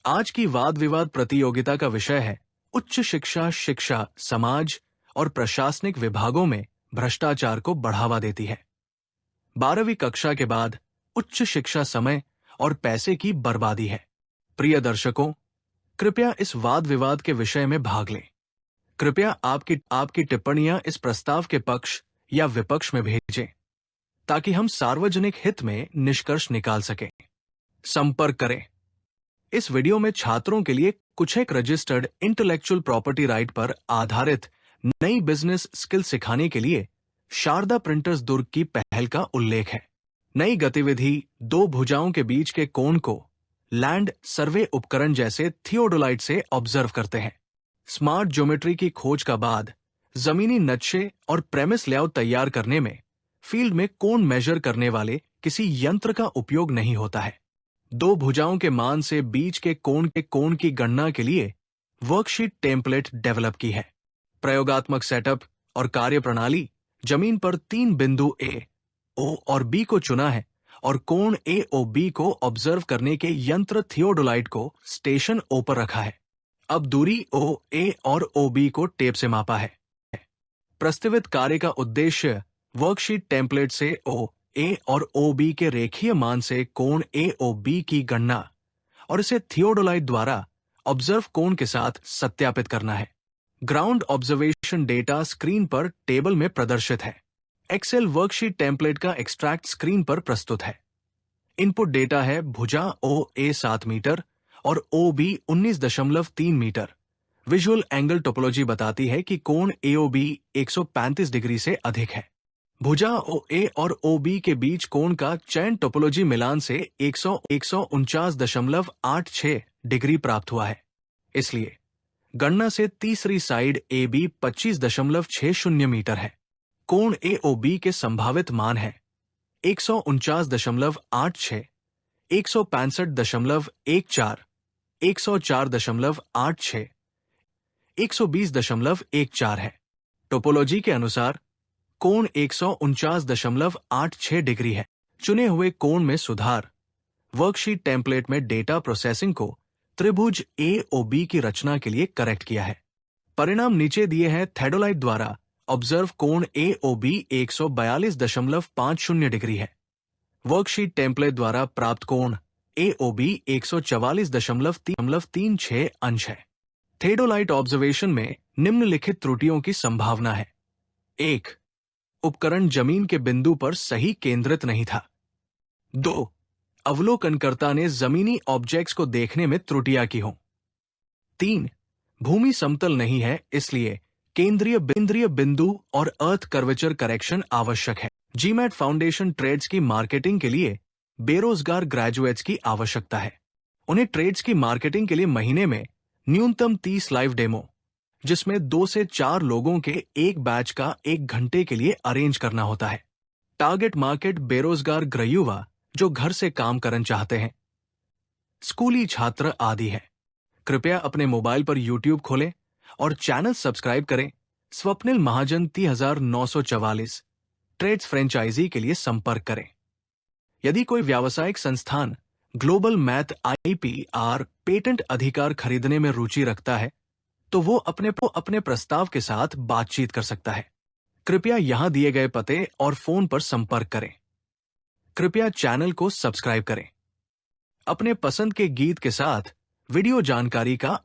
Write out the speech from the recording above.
आज की वाद विवाद प्रतियोगिता का विषय है उच्च शिक्षा। शिक्षा समाज और प्रशासनिक विभागों में भ्रष्टाचार को बढ़ावा देती है। 12वीं कक्षा के बाद उच्च शिक्षा समय और पैसे की बर्बादी है। प्रिय दर्शकों, कृपया इस वाद विवाद के विषय में भाग लें। कृपया आपकी टिप्पणियां इस प्रस्ताव के पक्ष या विपक्ष में भेजें ताकि हम सार्वजनिक हित में निष्कर्ष निकाल सकें। संपर्क करें। इस वीडियो में छात्रों के लिए कुछ एक रजिस्टर्ड इंटेलेक्चुअल प्रॉपर्टी राइट पर आधारित नई बिजनेस स्किल सिखाने के लिए शारदा प्रिंटर्स दुर्ग की पहल का उल्लेख है। नई गतिविधि दो भुजाओं के बीच के कोण को लैंड सर्वे उपकरण जैसे थियोडोलाइट से ऑब्जर्व करते हैं। स्मार्ट ज्योमेट्री की खोज का बाद जमीनी नक्शे और प्रेमिस लेआउट तैयार करने में फील्ड में कोण मेजर करने वाले किसी यंत्र का उपयोग नहीं होता है। दो भुजाओं के मान से बीच के कोण की गणना के लिए वर्कशीट टेम्पलेट डेवलप की है। प्रयोगात्मक सेटअप और कार्यप्रणाली जमीन पर 3 बिंदु ए, ओ और बी को चुना है और कोण ए ओ बी को ऑब्जर्व करने के यंत्र थियोडोलाइट को स्टेशन ओ पर रखा है। अब दूरी ओ ए और ओ बी को टेप से मापा है। प्रस्तावित कार्य का उद्देश्य वर्कशीट टेम्पलेट से ओ ए और ओ बी के रेखीय मान से कोण ए ओ बी की गणना और इसे थियोडोलाइट द्वारा ऑब्जर्व कोण के साथ सत्यापित करना है। ग्राउंड ऑब्जर्वेशन डेटा स्क्रीन पर टेबल में प्रदर्शित है। एक्सेल वर्कशीट टेम्पलेट का एक्सट्रैक्ट स्क्रीन पर प्रस्तुत है। इनपुट डेटा है भुजा ओ ए 7 मीटर और O B 19.3 metre. Visual angle topology बताती है कि कोण ए ओ बी 135 डिग्री से अधिक है। भुजा ओ ए और ओ बी के बीच कोण का चयन टोपोलॉजी मिलान से 149.86 डिग्री प्राप्त हुआ है। इसलिए गणना से तीसरी साइड ए बी 25.60 मीटर है। कोण ए ओ बी के संभावित मान है 149.86, 165.14, 104.86, 120.14 है। टोपोलॉजी के अनुसार कोण 149.86 डिग्री है। चुने हुए कोण में सुधार वर्कशीट टेम्पलेट में डेटा प्रोसेसिंग को त्रिभुज ए ओ बी की रचना के लिए करेक्ट किया है। परिणाम नीचे दिए हैं। थियोडोलाइट द्वारा ऑब्जर्व कोण ए ओ बी 142.50 डिग्री है। वर्कशीट टेम्पलेट द्वारा प्राप्त कोण ए ओ बी 144.36 अंश है। थियोडोलाइट ऑब्जर्वेशन में निम्नलिखित त्रुटियों की संभावना है। 1. उपकरण जमीन के बिंदु पर सही केंद्रित नहीं था। 2. अवलोकनकर्ता ने जमीनी ऑब्जेक्ट्स को देखने में त्रुटियां की हों। 3. भूमि समतल नहीं है, इसलिए केंद्रीय बिंदु और अर्थ कर्वेचर करेक्शन आवश्यक है। जीमैट फाउंडेशन ट्रेड्स की मार्केटिंग के लिए बेरोजगार ग्रेजुएट्स की आवश्यकता है। उन्हें ट्रेड्स की मार्केटिंग के लिए महीने में न्यूनतम 30 लाइव डेमो, जिसमें 2 से 4 लोगों के एक बैच का 1 घंटे के लिए अरेंज करना होता है। टारगेट मार्केट बेरोजगार गृहयुवा जो घर से काम करना चाहते हैं, स्कूली छात्र आदि है। कृपया अपने मोबाइल पर YouTube खोलें और चैनल सब्सक्राइब करें। स्वप्निल महाजन 3944 ट्रेड्स फ्रेंचाइजी के लिए संपर्क करें। यदि कोई व्यावसायिक संस्थान ग्लोबल मैथ IPR पेटेंट अधिकार खरीदने में रुचि रखता है तो वो अपने प्रस्ताव के साथ बातचीत कर सकता है। कृपया यहां दिए गए पते और फोन पर संपर्क करें। कृपया चैनल को सब्सक्राइब करें। अपने पसंद के गीत के साथ वीडियो जानकारी का